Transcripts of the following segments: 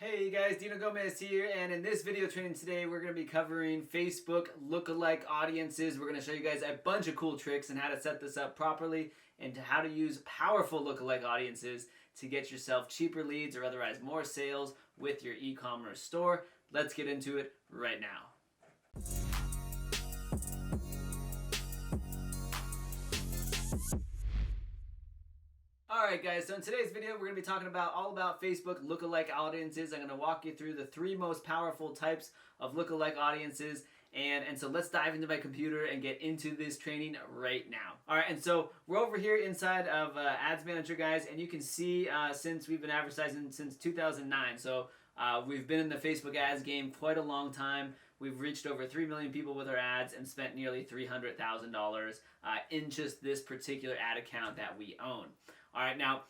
Hey guys, Dino Gomez here, and in this video training today we're going to be covering Facebook lookalike audiences. We're going to show you guys a bunch of cool tricks and how to set this up properly and how to use powerful lookalike audiences to get yourself cheaper leads or otherwise more sales with your e-commerce store. Let's get into it right now. Alright guys, so in today's video we're going to be talking all about Facebook lookalike audiences. I'm going to walk you through the 3 most powerful types of lookalike audiences. And so let's dive into my computer and get into this training right now. Alright, and so we're over here inside of Ads Manager, guys, and you can see since we've been advertising since 2009. So we've been in the Facebook ads game quite a long time. We've reached over 3 million people with our ads and spent nearly $300,000 in just this particular ad account that we own. Alright, now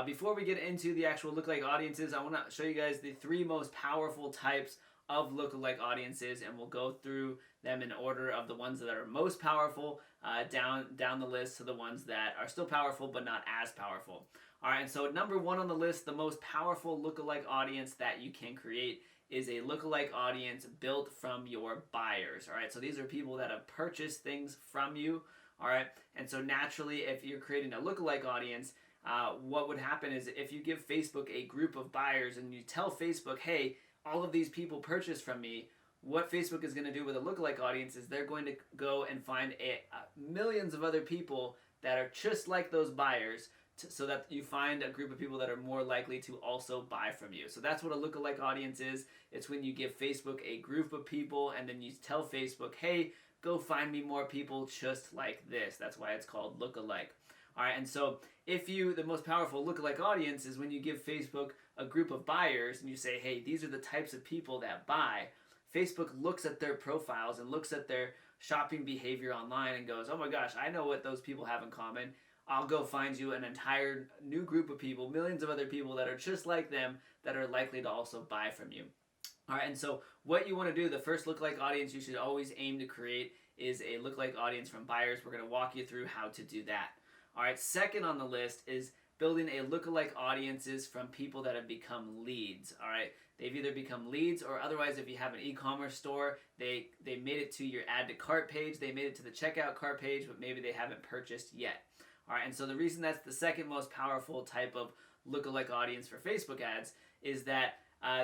before we get into the actual lookalike audiences, I want to show you guys the 3 most powerful types of lookalike audiences, and we'll go through them in order of the ones that are most powerful down the list to the ones that are still powerful but not as powerful. Alright, and so number 1 on the list, the most powerful lookalike audience that you can create is a lookalike audience built from your buyers. Alright, so these are people that have purchased things from you. Alright, and so naturally if you're creating a lookalike audience, what would happen is if you give Facebook a group of buyers and you tell Facebook, hey, all of these people purchased from me, what Facebook is going to do with a lookalike audience is they're going to go and find millions of other people that are just like those buyers so that you find a group of people that are more likely to also buy from you. So that's what a lookalike audience is. It's when you give Facebook a group of people and then you tell Facebook, hey, go find me more people just like this. That's why it's called lookalike. Alright, and so the most powerful lookalike audience is when you give Facebook a group of buyers and you say, hey, these are the types of people that buy. Facebook looks at their profiles and looks at their shopping behavior online and goes, oh my gosh, I know what those people have in common. I'll go find you an entire new group of people, millions of other people that are just like them that are likely to also buy from you. Alright, and so what you want to do, the first lookalike audience you should always aim to create is a lookalike audience from buyers. We're going to walk you through how to do that. Alright, second on the list is building a lookalike audiences from people that have become leads. Alright, they've either become leads or otherwise if you have an e-commerce store, they made it to your add to cart page, they made it to the checkout cart page, but maybe they haven't purchased yet. Alright, and so the reason that's the second most powerful type of lookalike audience for Facebook ads is that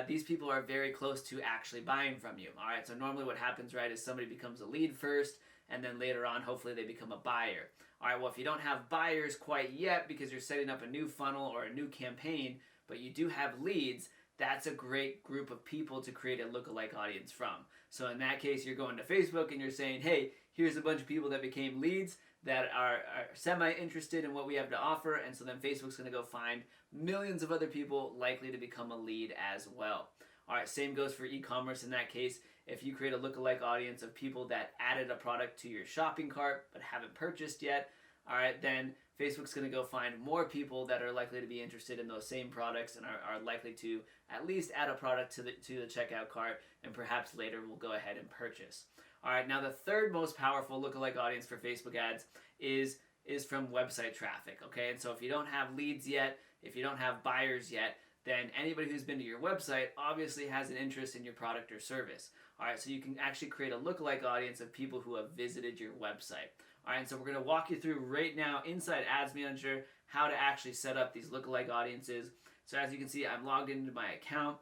these people are very close to actually buying from you. Alright, so normally what happens, right, is somebody becomes a lead first, and then later on, hopefully they become a buyer. Alright, well if you don't have buyers quite yet because you're setting up a new funnel or a new campaign, but you do have leads, that's a great group of people to create a lookalike audience from. So in that case, you're going to Facebook and you're saying, hey, here's a bunch of people that became leads that are semi-interested in what we have to offer, and so then Facebook's going to go find millions of other people likely to become a lead as well. Alright, same goes for e-commerce in that case. If you create a lookalike audience of people that added a product to your shopping cart but haven't purchased yet, alright, then Facebook's going to go find more people that are likely to be interested in those same products and are likely to at least add a product to the checkout cart and perhaps later will go ahead and purchase. Alright, now the third most powerful lookalike audience for Facebook ads is from website traffic, okay? And so if you don't have leads yet, if you don't have buyers yet, then anybody who's been to your website obviously has an interest in your product or service. Alright, so you can actually create a lookalike audience of people who have visited your website. Alright, so we're going to walk you through right now inside Ads Manager how to actually set up these lookalike audiences. So as you can see, I'm logged into my account.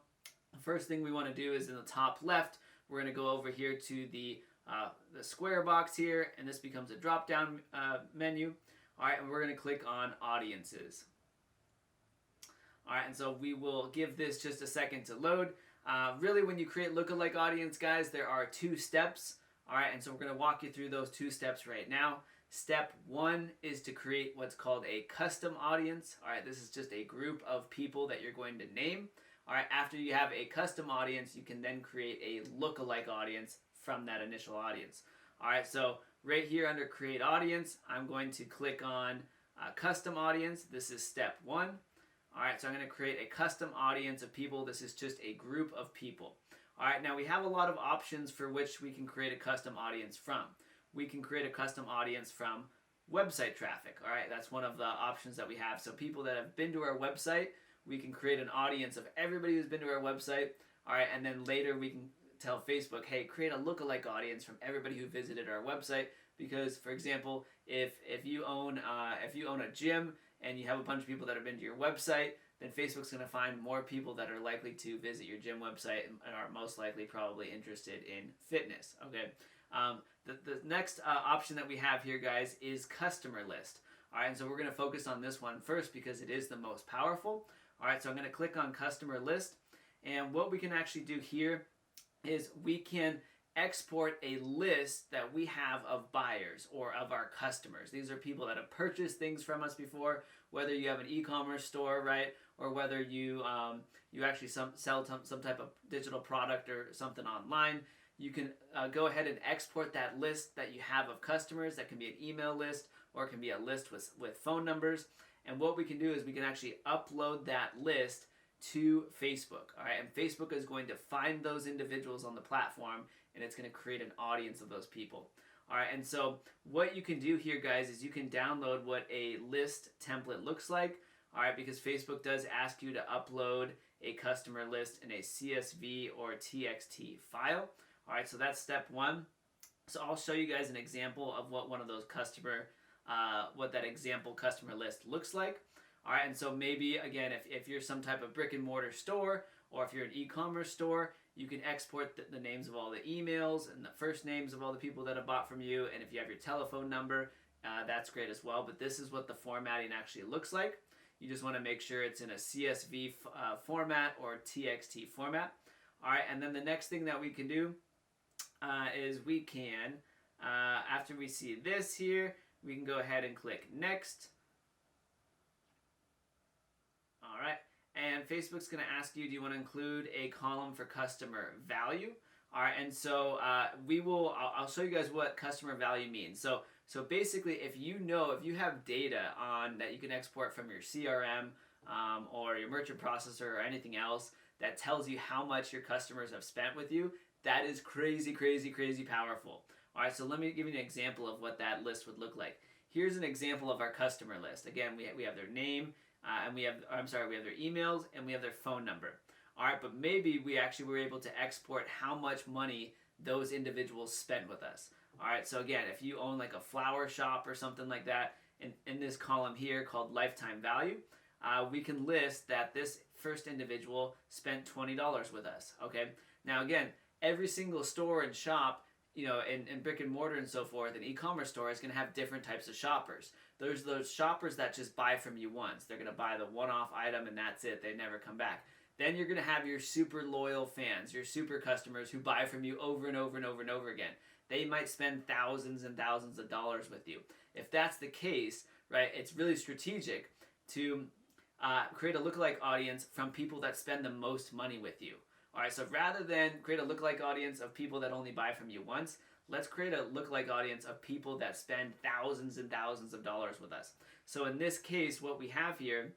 The first thing we want to do is in the top left, we're going to go over here to the square box here, and this becomes a drop-down menu. Alright, and we're going to click on Audiences. Alright, and so we will give this just a second to load. Really, when you create lookalike audience, guys, there are 2 steps. Alright, and so we're going to walk you through those 2 steps right now. Step 1 is to create what's called a custom audience. Alright, this is just a group of people that you're going to name. Alright, after you have a custom audience, you can then create a lookalike audience from that initial audience. Alright, so right here under Create Audience, I'm going to click on Custom Audience. This is step 1. Alright, so I'm going to create a custom audience of people. This is just a group of people. Alright, now we have a lot of options for which we can create a custom audience from. We can create a custom audience from website traffic. Alright, that's one of the options that we have. So people that have been to our website, we can create an audience of everybody who's been to our website. All right, and then later we can tell Facebook, hey, create a lookalike audience from everybody who visited our website. Because, for example, if you own a gym and you have a bunch of people that have been to your website, then Facebook's going to find more people that are likely to visit your gym website and are most likely probably interested in fitness. Okay. The next option that we have here, guys, is customer list. All right, and so we're going to focus on this one first because it is the most powerful. All right, so I'm going to click on customer list, and what we can actually do here is we can export a list that we have of buyers or of our customers. These are people that have purchased things from us before, whether you have an e-commerce store, right, or whether you actually sell some type of digital product or something online. You can go ahead and export that list that you have of customers. That can be an email list or it can be a list with phone numbers. And what we can do is we can actually upload that list to Facebook. All right, and Facebook is going to find those individuals on the platform, and it's going to create an audience of those people. All right, and so what you can do here, guys, is you can download what a list template looks like. All right, because Facebook does ask you to upload a customer list in a CSV or TXT file. All right, so that's step one. So I'll show you guys an example of what one of those what that example customer list looks like. All right, and so maybe, again, if you're some type of brick and mortar store or if you're an e-commerce store, you can export the names of all the emails and the first names of all the people that have bought from you. And if you have your telephone number, that's great as well. But this is what the formatting actually looks like. You just want to make sure it's in a CSV format or TXT format. All right, and then the next thing that we can do is we can, after we see this here, we can go ahead and click Next. All right, and Facebook's going to ask you, do you want to include a column for customer value? All right, and so I'll show you guys what customer value means. So basically, if you have data on that you can export from your CRM or your merchant processor or anything else that tells you how much your customers have spent with you, that is crazy, crazy, crazy powerful. All right, so let me give you an example of what that list would look like. Here's an example of our customer list. Again, we have their name, and we have their emails, and we have their phone number. All right, but maybe we actually were able to export how much money those individuals spent with us. All right, so again, if you own like a flower shop or something like that, in this column here called lifetime value, we can list that this first individual spent $20 with us. Okay, now again, every single store and shop, in brick and mortar and so forth, an e-commerce store is going to have different types of shoppers. There's those shoppers that just buy from you once. They're going to buy the one-off item and that's it. They never come back. Then you're going to have your super loyal fans, your super customers who buy from you over and over and over and over again. They might spend thousands and thousands of dollars with you. If that's the case, right, it's really strategic to create a lookalike audience from people that spend the most money with you. All right, so rather than create a lookalike audience of people that only buy from you once, let's create a lookalike audience of people that spend thousands and thousands of dollars with us. So in this case, what we have here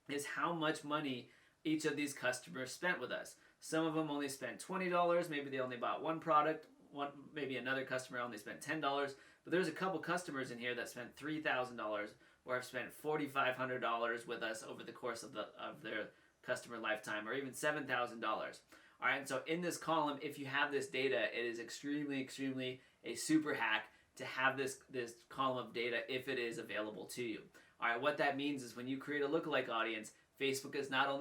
is how much money each of these customers spent with us. Some of them only spent $20. Maybe they only bought one product. Maybe another customer only spent $10. But there's a couple customers in here that spent $3,000 or have spent $4,500 with us over the course of their customer lifetime, or even $7,000. All right, and so in this column, if you have this data, it is extremely, extremely a super hack to have this column of data if it is available to you. All right, what that means is when you create a lookalike audience, Facebook is not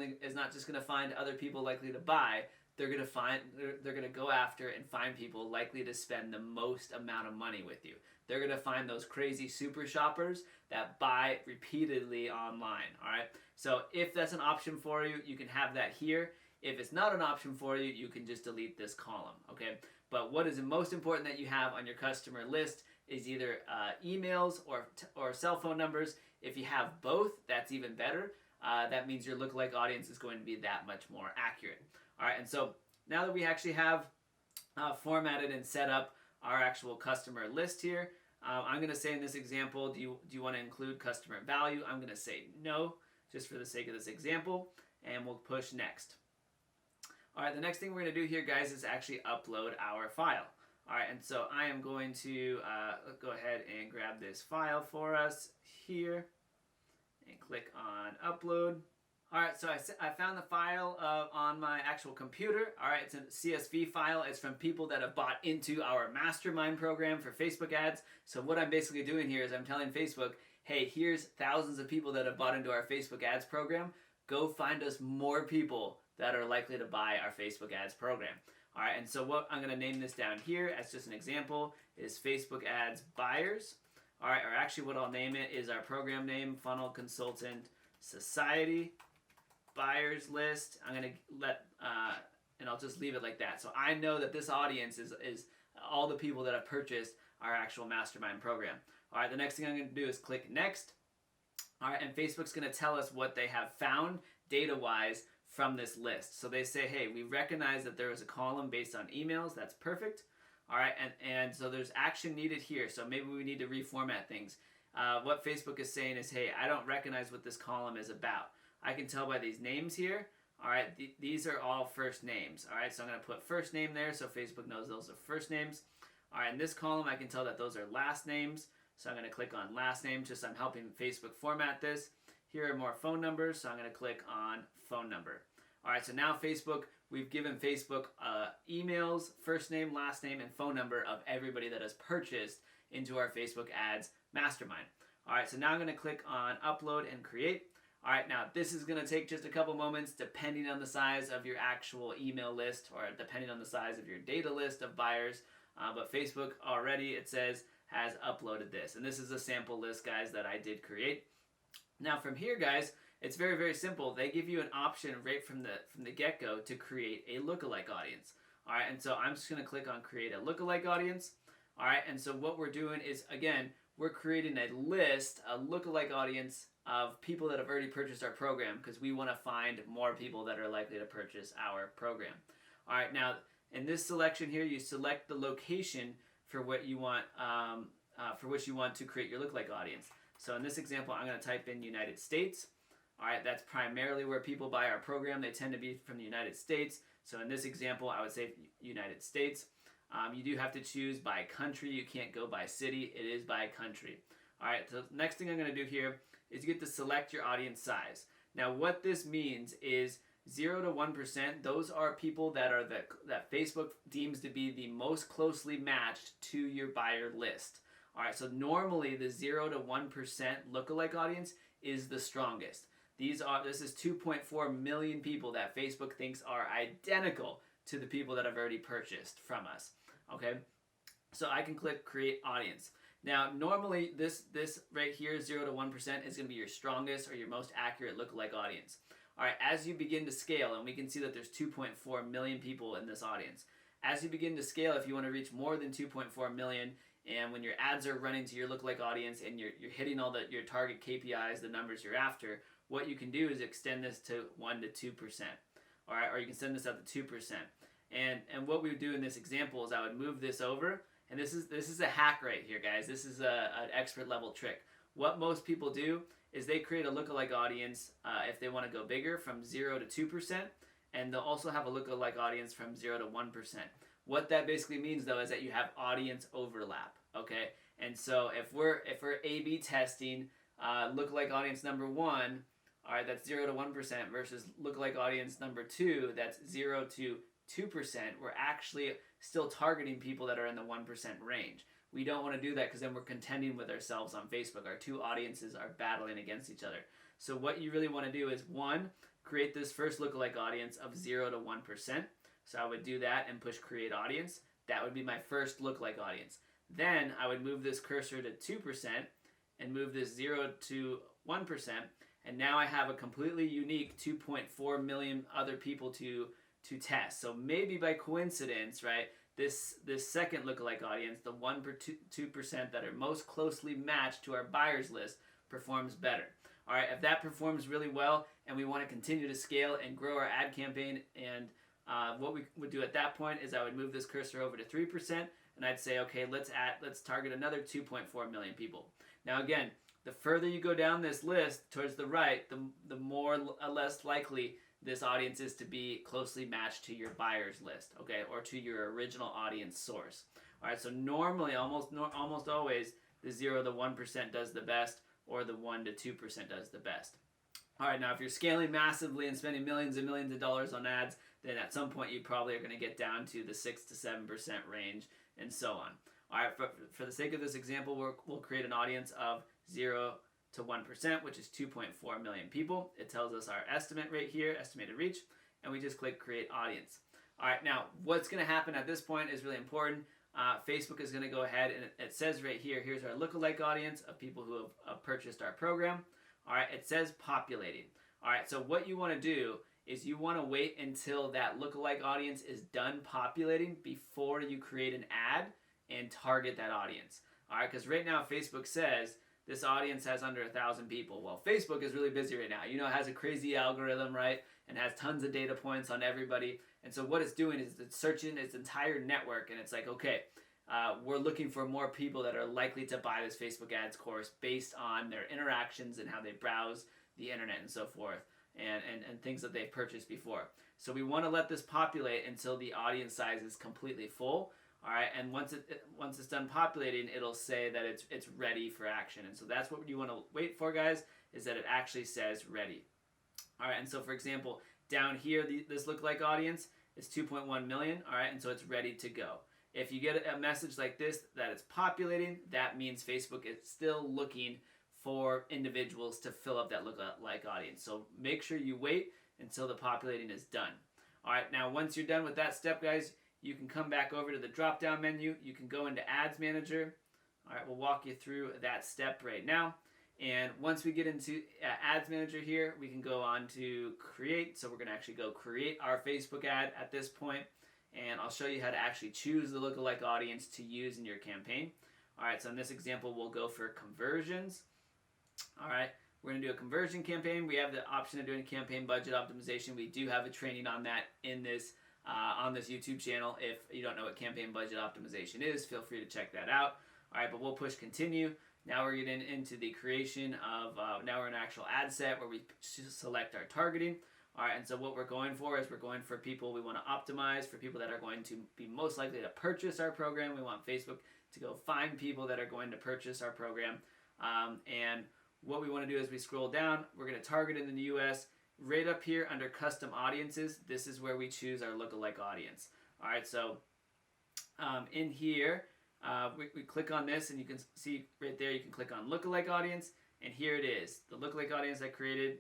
just going to find other people likely to buy. They're going to go after and find people likely to spend the most amount of money with you. They're going to find those crazy super shoppers that buy repeatedly online. All right, so if that's an option for you, you can have that here. If it's not an option for you, you can just delete this column, okay? But what is the most important that you have on your customer list is either emails or cell phone numbers. If you have both, that's even better. That means your lookalike audience is going to be that much more accurate. All right, and so now that we actually have formatted and set up our actual customer list here, I'm going to say in this example, do you want to include customer value? I'm going to say no, just for the sake of this example, and we'll push next. All right, the next thing we're going to do here, guys, is actually upload our file. All right, and so I am going to go ahead and grab this file for us here and click on upload. All right, so I found the file on my actual computer. All right, it's a CSV file. It's from people that have bought into our mastermind program for Facebook ads. So what I'm basically doing here is I'm telling Facebook, hey, here's thousands of people that have bought into our Facebook ads program. Go find us more people that are likely to buy our Facebook ads program. All right, and so what I'm going to name this down here as just an example is Facebook ads buyers. All right, or actually what I'll name it is our program name, Funnel Consultant Society buyers list. I'm going to and I'll just leave it like that. So I know that this audience is all the people that have purchased our actual mastermind program. All right, the next thing I'm going to do is click next. All right, and Facebook's going to tell us what they have found data-wise from this list. So they say, hey, we recognize that there is a column based on emails. That's perfect. All right, and so there's action needed here. So maybe we need to reformat things. What Facebook is saying is, hey, I don't recognize what this column is about. I can tell by these names here. All right, these are all first names. All right, so I'm going to put first name there so Facebook knows those are first names. All right, in this column, I can tell that those are last names. So I'm going to click on last name, just I'm helping Facebook format this. Here are more phone numbers, so I'm going to click on phone number. All right, so now Facebook, we've given Facebook emails, first name, last name, and phone number of everybody that has purchased into our Facebook ads mastermind. All right, so now I'm going to click on upload and create. All right, now this is going to take just a couple moments depending on the size of your actual email list or depending on the size of your data list of buyers. But Facebook already, it says, has uploaded this. And this is a sample list, guys, that I did create. Now from here, guys, it's very, very simple. They give you an option right from the get-go to create a lookalike audience. All right, and so I'm just going to click on create a lookalike audience. All right, and so what we're doing is, again, we're creating a list, a lookalike audience of people that have already purchased our program because we want to find more people that are likely to purchase our program. All right, now in this selection here, you select the location for what you want, for which you want to create your lookalike audience. So in this example, I'm going to type in United States. All right, that's primarily where people buy our program. They tend to be from the United States. So in this example, I would say United States. You do have to choose by country. You can't go by city. It is by country. All right, so the next thing I'm going to do here is you get to select your audience size. Now what this means is 0 to 1%, those are people that are that Facebook deems to be the most closely matched to your buyer list. All right, so normally the 0 to 1% lookalike audience is the strongest. This is 2.4 million people that Facebook thinks are identical to the people that have already purchased from us. Okay, so I can click create audience. Now, normally this right here, 0 to 1%, is going to be your strongest or your most accurate lookalike audience. All right, as you begin to scale, and we can see that there's 2.4 million people in this audience. As you begin to scale, if you want to reach more than 2.4 million, and when your ads are running to your lookalike audience and you're hitting all your target KPIs, the numbers you're after, what you can do is extend this to 1 to 2%. All right, or you can send this up to 2%. And what we would do in this example is I would move this over. And this is a hack right here, guys. This is an expert level trick. What most people do is they create a lookalike audience if they want to go bigger from 0 to 2%, and they'll also have a lookalike audience from 0 to 1%. What that basically means, though, is that you have audience overlap. Okay, and so if we're A/B testing lookalike audience number 1, all right, that's 0 to 1% versus lookalike audience number 2, that's 0 to 2%, we're actually still targeting people that are in the 1% range. We don't want to do that because then we're contending with ourselves on Facebook. Our two audiences are battling against each other. So what you really want to do is, 1, create this first lookalike audience of 0 to 1%. So I would do that and push create audience. That would be my first lookalike audience. Then I would move this cursor to 2% and move this 0 to 1%. And now I have a completely unique 2.4 million other people to test. So maybe by coincidence, right, this second lookalike audience, the 1 to 2% that are most closely matched to our buyers list, performs better. All right, if that performs really well and we want to continue to scale and grow our ad campaign, and what we would do at that point is I would move this cursor over to 3%, and I'd say, okay, let's target another 2.4 million people. Now again, the further you go down this list towards the right, the more less likely this audience is to be closely matched to your buyers list, okay, or to your original audience source. All right, so normally, almost always, the 0 to 1% does the best, or the 1 to 2% does the best. All right, now if you're scaling massively and spending millions and millions of dollars on ads, then at some point you probably are going to get down to the 6 to 7% range and so on. All right, for the sake of this example, we'll create an audience of 0 to 1%, which is 2.4 million people. It tells us our estimate rate here, estimated reach, and we just click create audience. All right, now what's going to happen at this point is really important. Facebook is going to go ahead and it says right here, here's our lookalike audience of people who have purchased our program. All right, it says populating. All right, so what you want to do is you want to wait until that lookalike audience is done populating before you create an ad and target that audience. All right, because right now Facebook says this audience has under 1,000 people. Well, Facebook is really busy right now. You know, it has a crazy algorithm, right? And has tons of data points on everybody. And so what it's doing is it's searching its entire network, and it's like, okay, we're looking for more people that are likely to buy this Facebook ads course based on their interactions and how they browse the internet and so forth, and things that they've purchased before. So we want to let this populate until the audience size is completely full. All right, and once it's done populating, it'll say that it's ready for action. And so that's what you want to wait for, guys, is that it actually says ready. All right, and so for example, down here, this lookalike audience is 2.1 million. All right, and so it's ready to go. If you get a message like this that it's populating, that means Facebook is still looking for individuals to fill up that lookalike audience. So make sure you wait until the populating is done. All right, now once you're done with that step, guys, you can come back over to the drop-down menu. You can go into Ads Manager. All right, we'll walk you through that step right now. And once we get into Ads Manager here, we can go on to Create. So we're going to actually go create our Facebook ad at this point. And I'll show you how to actually choose the lookalike audience to use in your campaign. All right, so in this example, we'll go for conversions. All right, we're going to do a conversion campaign. We have the option of doing a campaign budget optimization. We do have a training on that in this on this YouTube channel. If you don't know what campaign budget optimization is, feel free to check that out. All right, but we'll push continue. Now we're getting into the creation of, now we're in an actual ad set where we select our targeting. All right, and so what we're going for is we're going for people we want to optimize, for people that are going to be most likely to purchase our program. We want Facebook to go find people that are going to purchase our program. And what we want to do is we scroll down. We're going to target in the US. Right up here under custom audiences, this is where we choose our lookalike audience. All right, so in here, we click on this, and you can see right there, you can click on lookalike audience, and here it is, the lookalike audience I created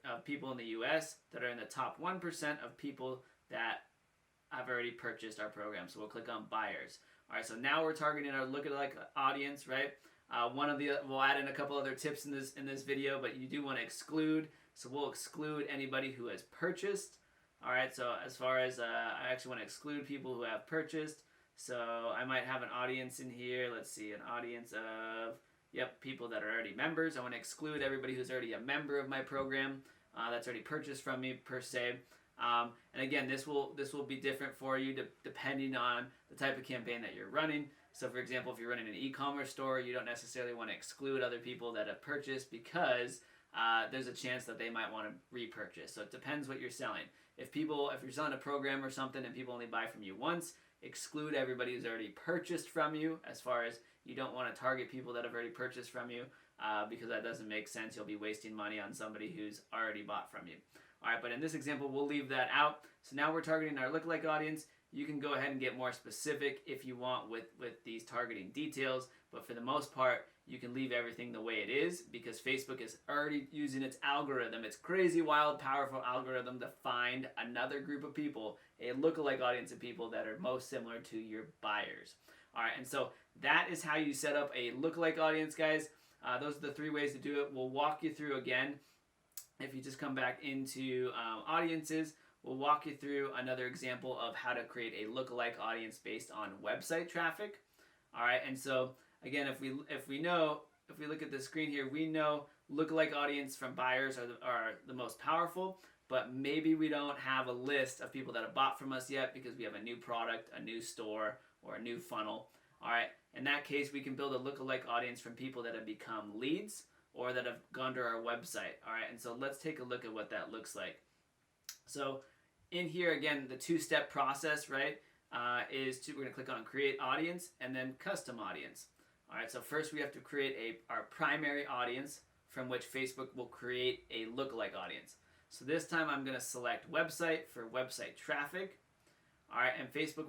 of people in the US that are in the top 1% of people that have already purchased our program. So we'll click on buyers. All right, so now we're targeting our lookalike audience, right? We'll add in a couple other tips in this video, but you do want to exclude. So we'll exclude anybody who has purchased. All right, so as far as I actually want to exclude people who have purchased. So I might have an audience in here. Let's see, an audience of, people that are already members. I want to exclude everybody who's already a member of my program that's already purchased from me per se. And again, this will be different for you depending on the type of campaign that you're running. So for example, if you're running an e-commerce store, you don't necessarily want to exclude other people that have purchased because there's a chance that they might want to repurchase. So it depends what you're selling. If you're selling a program or something and people only buy from you once, exclude everybody who's already purchased from you, as far as you don't want to target people that have already purchased from you because that doesn't make sense. You'll be wasting money on somebody who's already bought from you. All right, but in this example, we'll leave that out. So now we're targeting our lookalike audience. You can go ahead and get more specific if you want with these targeting details, but for the most part, you can leave everything the way it is because Facebook is already using its algorithm, its crazy, wild, powerful algorithm to find another group of people, a lookalike audience of people that are most similar to your buyers. All right, and so that is how you set up a lookalike audience, guys. Those are the 3 ways to do it. We'll walk you through again. If you just come back into audiences, we'll walk you through another example of how to create a lookalike audience based on website traffic. All right, and so again, if we look at the screen here, we know lookalike audience from buyers are the most powerful, but maybe we don't have a list of people that have bought from us yet because we have a new product, a new store, or a new funnel. All right, in that case, we can build a lookalike audience from people that have become leads or that have gone to our website. All right, and so let's take a look at what that looks like. So in here, again, the 2-step process, right, we're going to click on Create Audience and then Custom Audience. All right, so first we have to create our primary audience from which Facebook will create a lookalike audience. So this time I'm going to select website for website traffic. All right, and Facebook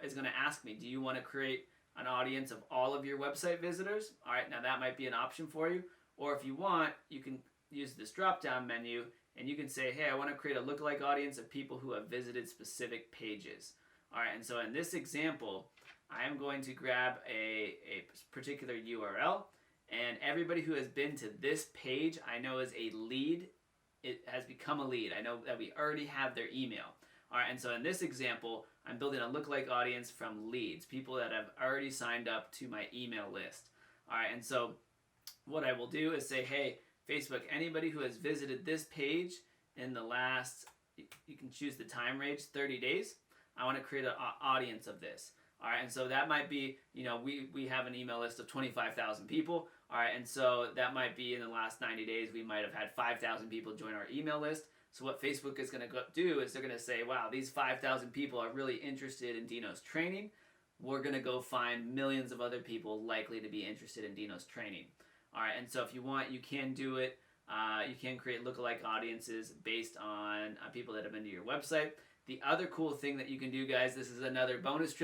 is going to ask me, do you want to create an audience of all of your website visitors? All right, now that might be an option for you. Or if you want, you can use this drop-down menu and you can say, hey, I want to create a lookalike audience of people who have visited specific pages. All right, and so in this example, I am going to grab a particular URL, and everybody who has been to this page I know is a lead. It has become a lead. I know that we already have their email. All right, and so in this example, I'm building a lookalike audience from leads, people that have already signed up to my email list. All right, and so what I will do is say, hey, Facebook, anybody who has visited this page in the last, you can choose the time range, 30 days, I want to create an audience of this. All right, and so that might be, we have an email list of 25,000 people. All right, and so that might be in the last 90 days, we might have had 5,000 people join our email list. So what Facebook is going to do is they're going to say, wow, these 5,000 people are really interested in Dino's training. We're going to go find millions of other people likely to be interested in Dino's training. All right, and so if you want, you can do it. You can create lookalike audiences based on people that have been to your website. The other cool thing that you can do, guys, this is another bonus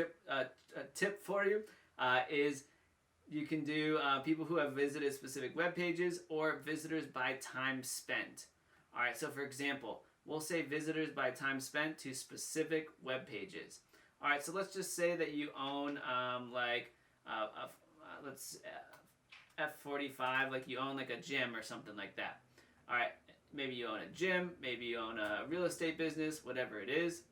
tip for you, is you can do people who have visited specific web pages or visitors by time spent. All right, so for example, we'll say visitors by time spent to specific web pages. All right, so let's just say that you own F45, like you own like a gym or something like that. All right, maybe you own a gym, maybe you own a real estate business, whatever it is.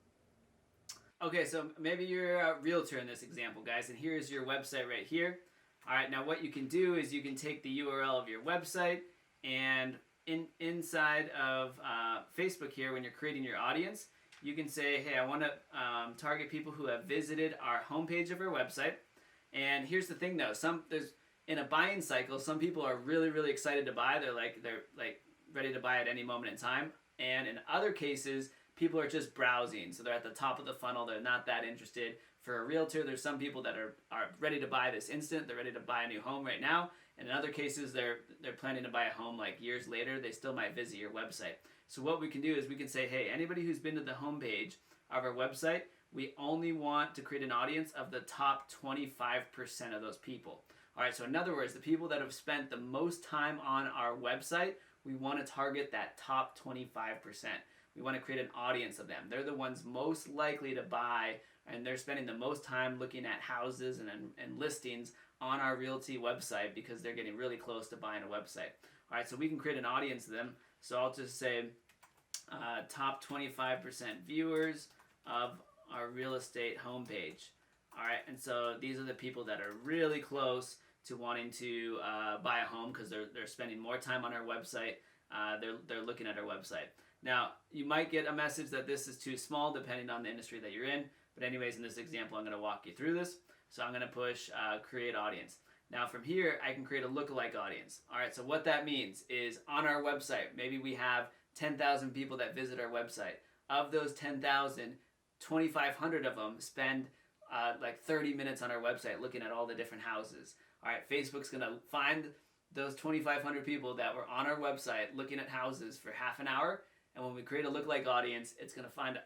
Okay, so maybe you're a realtor in this example, guys, and here's your website right here. All right, now what you can do is you can take the URL of your website and inside of Facebook here, when you're creating your audience, you can say, hey, I want to target people who have visited our homepage of our website. And here's the thing, though. There's in a buying cycle, some people are really, really excited to buy. They're ready to buy at any moment in time. And in other cases, people are just browsing. So they're at the top of the funnel. They're not that interested. For a realtor, there's some people that are ready to buy this instant. They're ready to buy a new home right now. And in other cases, they're planning to buy a home like years later. They still might visit your website. So what we can do is we can say, hey, anybody who's been to the homepage of our website, we only want to create an audience of the top 25% of those people. All right, so in other words, the people that have spent the most time on our website, we want to target that top 25%. We want to create an audience of them. They're the ones most likely to buy, and they're spending the most time looking at houses and listings on our realty website because they're getting really close to buying a website. All right, so we can create an audience of them. So I'll just say top 25% viewers of our real estate homepage. All right, and so these are the people that are really close to wanting to buy a home because they're spending more time on our website. They're looking at our website. Now, you might get a message that this is too small depending on the industry that you're in. But anyways, in this example, I'm going to walk you through this. So I'm going to push create audience. Now from here, I can create a lookalike audience. All right, so what that means is on our website, maybe we have 10,000 people that visit our website. Of those 10,000, 2,500 of them spend like 30 minutes on our website looking at all the different houses. All right, Facebook's going to find those 2,500 people that were on our website looking at houses for half an hour. And when we create a lookalike audience, it's going to find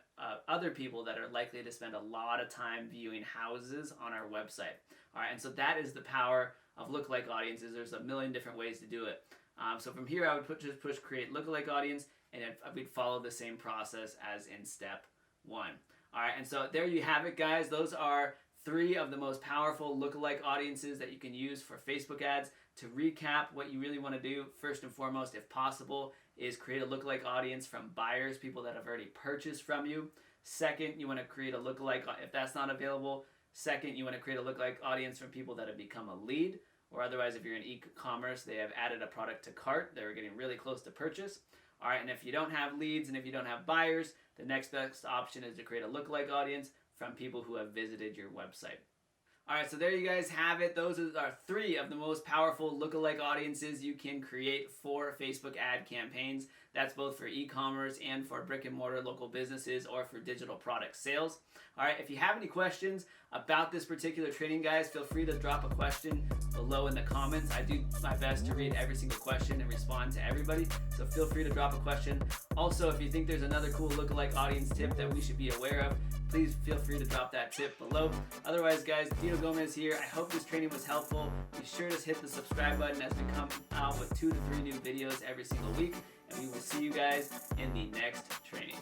other people that are likely to spend a lot of time viewing houses on our website. All right, and so that is the power of lookalike audiences. There's a million different ways to do it. So from here, I would just push create lookalike audience, and we'd follow the same process as in step 1. All right, and so there you have it, guys. Those are 3 of the most powerful lookalike audiences that you can use for Facebook ads. To recap, what you really want to do, first and foremost, if possible, is create a lookalike audience from buyers, people that have already purchased from you. Second, you want to create a lookalike, if that's not available. Second, you want to create a lookalike audience from people that have become a lead, or otherwise, if you're in e-commerce, they have added a product to cart. They're getting really close to purchase. All right, and if you don't have leads and if you don't have buyers, the next best option is to create a lookalike audience from people who have visited your website. All right, so there you guys have it. Those are 3 of the most powerful lookalike audiences you can create for Facebook ad campaigns. That's both for e-commerce and for brick and mortar local businesses or for digital product sales. All right, if you have any questions about this particular training, guys, feel free to drop a question below in the comments. I do my best to read every single question and respond to everybody, so feel free to drop a question. Also, if you think there's another cool lookalike audience tip that we should be aware of, please feel free to drop that tip below. Otherwise, guys, Dino Gomez here. I hope this training was helpful. Be sure to hit the subscribe button as we come out with 2 to 3 new videos every single week, and we will see you guys in the next training.